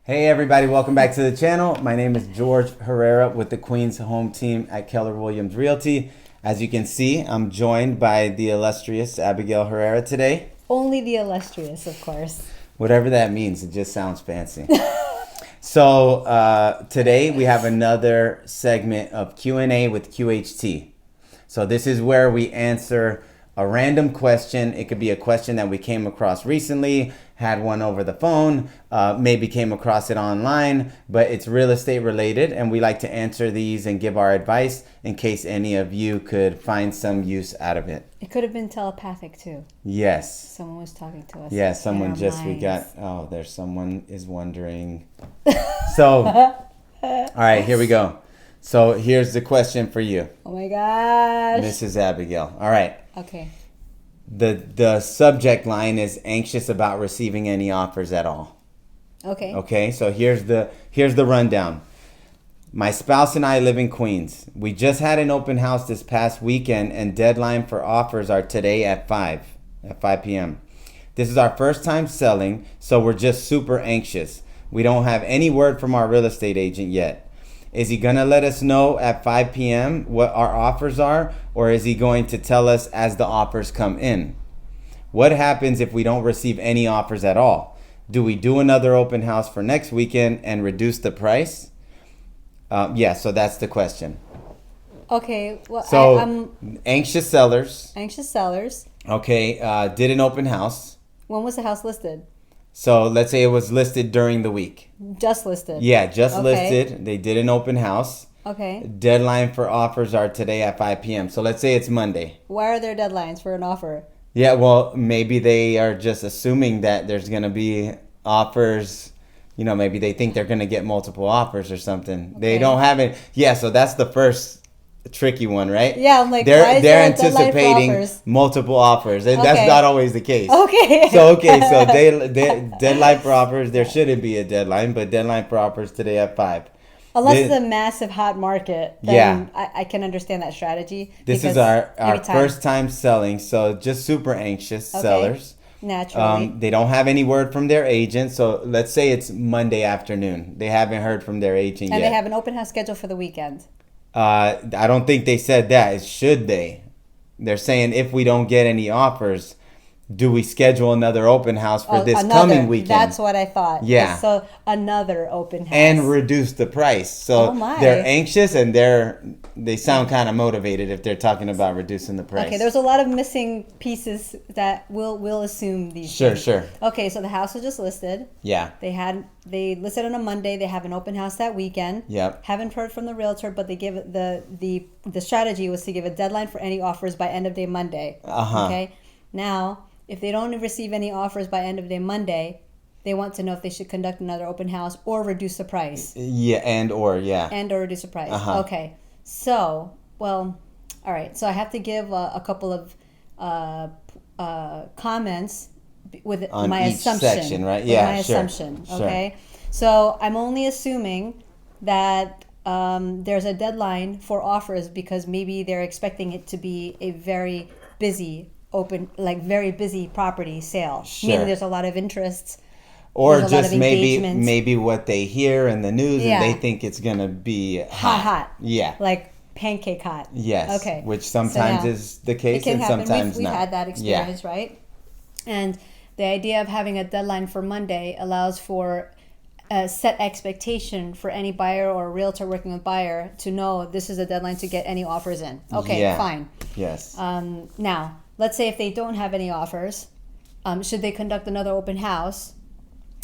Hey everybody, welcome back to the channel. My name is George Herrera with the Queens Home Team at Keller Williams Realty. As you can see, I'm joined by the illustrious Abigail Herrera today. Only the illustrious, of course. Whatever that means, it just sounds fancy. So today we have another segment of Q&A with QHT. So this is where we answer a random question. It could be a question that we came across recently, had one over the phone, maybe came across it online, but it's real estate related, and we like to answer these and give our advice in case any of you could find some use out of it. It could have been telepathic too. Yes. Someone was talking to us. Yeah, someone just, minds. we got, oh, there's someone is wondering. So, all right, here we go. So here's the question for you. Oh my gosh. Mrs. Abigail. All right. Okay. The subject line is anxious about receiving any offers at all. Okay. Okay, so here's the rundown. My spouse and I live in Queens. We just had an open house this past weekend, and deadline for offers are today at 5 p.m. This is our first time selling, so we're just super anxious. We don't have any word from our real estate agent yet. Is he going to let us know at 5 p.m. what our offers are, or is he going to tell us as the offers come in? What happens if we don't receive any offers at all? Do we do another open house for next weekend and reduce the price? Yeah, so that's the question. Okay. Well, So, I'm anxious sellers, anxious sellers. okay, did an open house. When was the house listed? So let's say it was listed during the week. Just listed. Yeah, just Okay. listed. They did an open house. Okay. Deadline for offers are today at 5 p.m. So let's say it's Monday. Why are there deadlines for an offer? Yeah, well, maybe they are just assuming that there's going to be offers. You know, maybe they think they're going to get multiple offers or something. They Okay. don't have it. Yeah, so that's the first tricky one, right? Yeah, I'm like, they're why is they're there a deadline for anticipating offers? multiple offers, and that's Okay. not always the case. Okay. So deadline for offers. There shouldn't be a deadline, but deadline for offers today at 5. Unless This- it's a massive hot market, then Yeah. I can understand that strategy. This is because our anytime- first time selling, so just super anxious Okay. sellers. Naturally. They don't have any word from their agent, so let's say it's Monday afternoon. They haven't heard from their agent And yet. they have an open house scheduled for the weekend. I don't think they said that. Should they? They're saying if we don't get any offers, do we schedule another open house for this coming weekend? That's what I thought. Yeah. So another open house. And reduce the price. So Oh my. they're anxious, and they sound kind of motivated if they're talking about reducing the price. Okay, there's a lot of missing pieces that we'll assume these. Sure, things. sure. Okay, so the house was just listed. Yeah. They listed on a Monday. They have an open house that weekend. Yep. Haven't heard from the realtor, but they give it the strategy was to give a deadline for any offers by end of day Monday. Uh-huh. Okay. Now, if they don't receive any offers by end of day Monday, they want to know if they should conduct another open house or reduce the price. Yeah, and or Reduce the price. Uh-huh. Okay. So, well, all right. So I have to give a couple of comments with On my each assumption. section, right? With Yeah, my sure, assumption. sure. Okay. So I'm only assuming that there's a deadline for offers because maybe they're expecting it to be a very busy very busy property sale. Sure. Meaning there's a lot of interests. Or There's a lot just of maybe engagement. what they hear in the news, Yeah. and they think it's gonna be Hot. Yeah. Like pancake hot. Yes. Okay. Which sometimes So, yeah. is the case, It can and happen. sometimes We've not. had that Yeah. experience, right? And the idea of having a deadline for Monday allows for a set expectation for any buyer or realtor working with buyer to know this is a deadline to get any offers in. Okay, Yeah. fine. Yes. Now, let's say if they don't have any offers, should they conduct another open house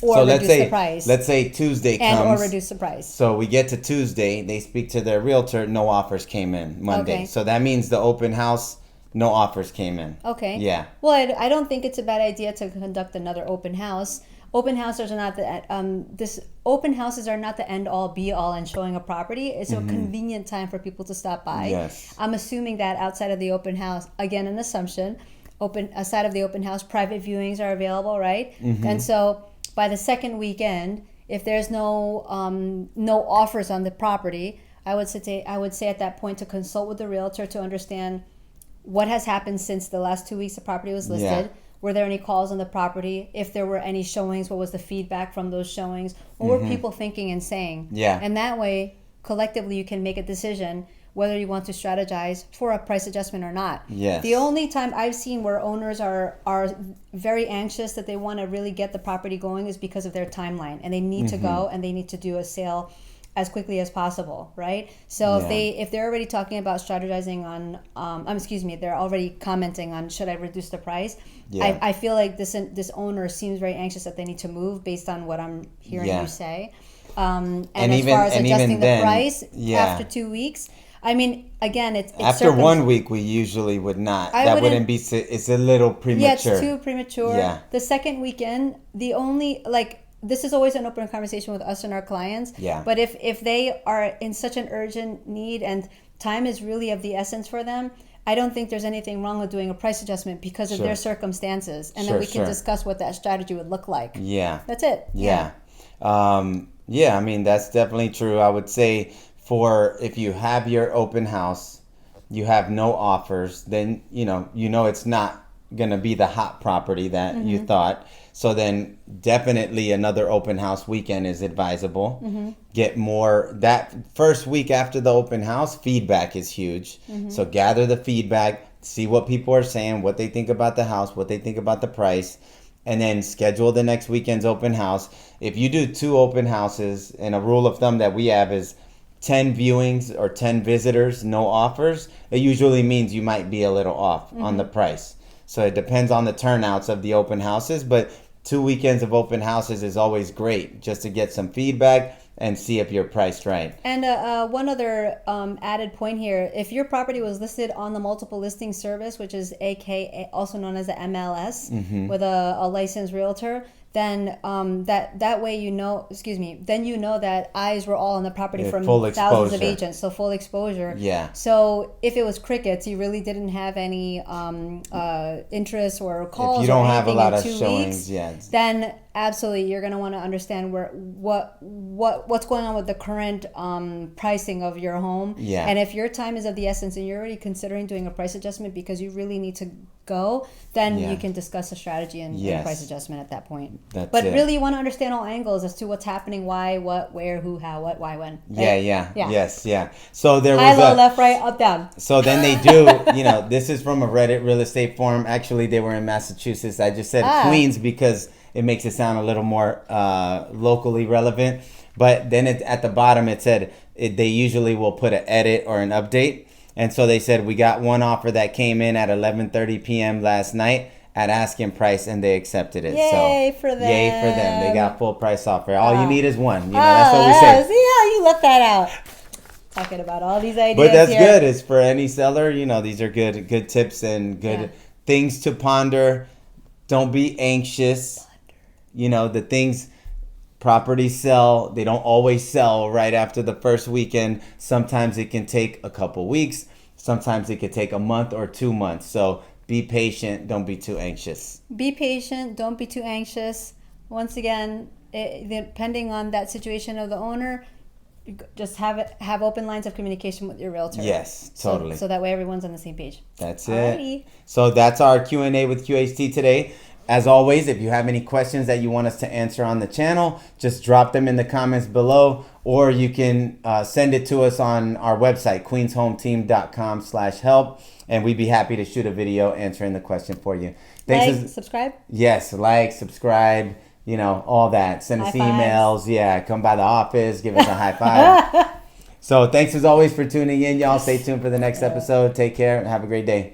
or so reduce the price? let's say Tuesday and comes. or reduce the price. So we get to Tuesday, they speak to their realtor, no offers came in Monday. Okay. So that means the open house, no offers came in. Okay. Yeah. Well, I don't think it's a bad idea to conduct another open house. Open houses are not open houses are not the end all be all in showing a property. It's a convenient time for people to stop by. Yes. I'm assuming that outside of the open house, again an assumption, outside of the open house, private viewings are available, right? And so by the second weekend, if there's no offers on the property, I would say at that point to consult with the realtor to understand what has happened since the last 2 weeks the property was listed. Yeah. were there any calls on the property? If there were any showings, what was the feedback from those showings? What were people thinking and saying? Yeah. And that way, collectively, you can make a decision whether you want to strategize for a price adjustment or not. Yes. The only time I've seen where owners are very anxious that they want to really get the property going is because of their timeline, and they need to go and they need to do a sale as quickly as possible, right? So if they're already talking about strategizing on, they're already commenting on should I reduce the price. Yeah. I feel like this owner seems very anxious that they need to move based on what I'm hearing you say. And as far as adjusting the price after 2 weeks, I mean, again, it's after 1 week we usually would not. That wouldn't be. It's a little premature. Yeah, it's too premature. Yeah. The second weekend, the only this is always an open conversation with us and our clients. Yeah. But if they are in such an urgent need and time is really of the essence for them, I don't think there's anything wrong with doing a price adjustment because of their circumstances, and then we can discuss what that strategy would look like. Yeah. That's it. Yeah. I mean, that's definitely true. I would say if you have your open house, you have no offers, then you know it's not going to be the hot property that you thought. So then definitely another open house weekend is advisable. Get more. That first week after the open house, feedback is huge. So gather the feedback, see what people are saying, what they think about the house, what they think about the price, and then schedule the next weekend's open house. If you do 2 open houses, and a rule of thumb that we have is 10 viewings or 10 visitors, no offers, it usually means you might be a little off on the price. So it depends on the turnouts of the open houses, but 2 weekends of open houses is always great just to get some feedback and see if you're priced right. And one other added point here, if your property was listed on the multiple listing service, which is AKA also known as the MLS, with a licensed realtor, then that way then you know that eyes were all on the property from thousands of agents, so full exposure. Yeah. So if it was crickets, you really didn't have any interest or calls. If you don't or have a lot of 2 showings, weeks, then absolutely you're going to want to understand what's going on with the current pricing of your home. Yeah. And if your time is of the essence and you're already considering doing a price adjustment because you really need to go, then you can discuss a strategy and price adjustment at that point. But really you want to understand all angles as to what's happening, why, what, where, who, how, what, why, when. Right? Yeah. So there was high, low, left, right, up, down. So then they do, this is from a Reddit real estate forum. Actually, they were in Massachusetts. I just said Queens because it makes it sound a little more locally relevant. But then at the bottom it said they usually will put an edit or an update. And so they said, we got one offer that came in at 11:30 p.m. last night at asking price, and they accepted it. Yay for them. Yay for them. They got full price offer. All you need is one. That's what we say. See how you left that out. Talking about all these ideas. But that's good. It's for any seller. These are good tips and good things to ponder. Don't be anxious. The things... Properties sell. They don't always sell right after the first weekend. Sometimes it can take a couple weeks. Sometimes it could take a month or 2 months. So be patient. Don't be too anxious. Be patient. Don't be too anxious. Once again, depending on that situation of the owner, just have open lines of communication with your realtor. Yes, totally. So that way everyone's on the same page. That's it. So that's our Q&A with QHT today. As always, if you have any questions that you want us to answer on the channel, just drop them in the comments below, or you can send it to us on our website, queenshometeam.com/help, and we'd be happy to shoot a video answering the question for you. Subscribe? Yes, subscribe, all that. Send us emails. Yeah, come by the office, give us a high five. So thanks as always for tuning in, y'all. Stay tuned for the next episode. Take care and have a great day.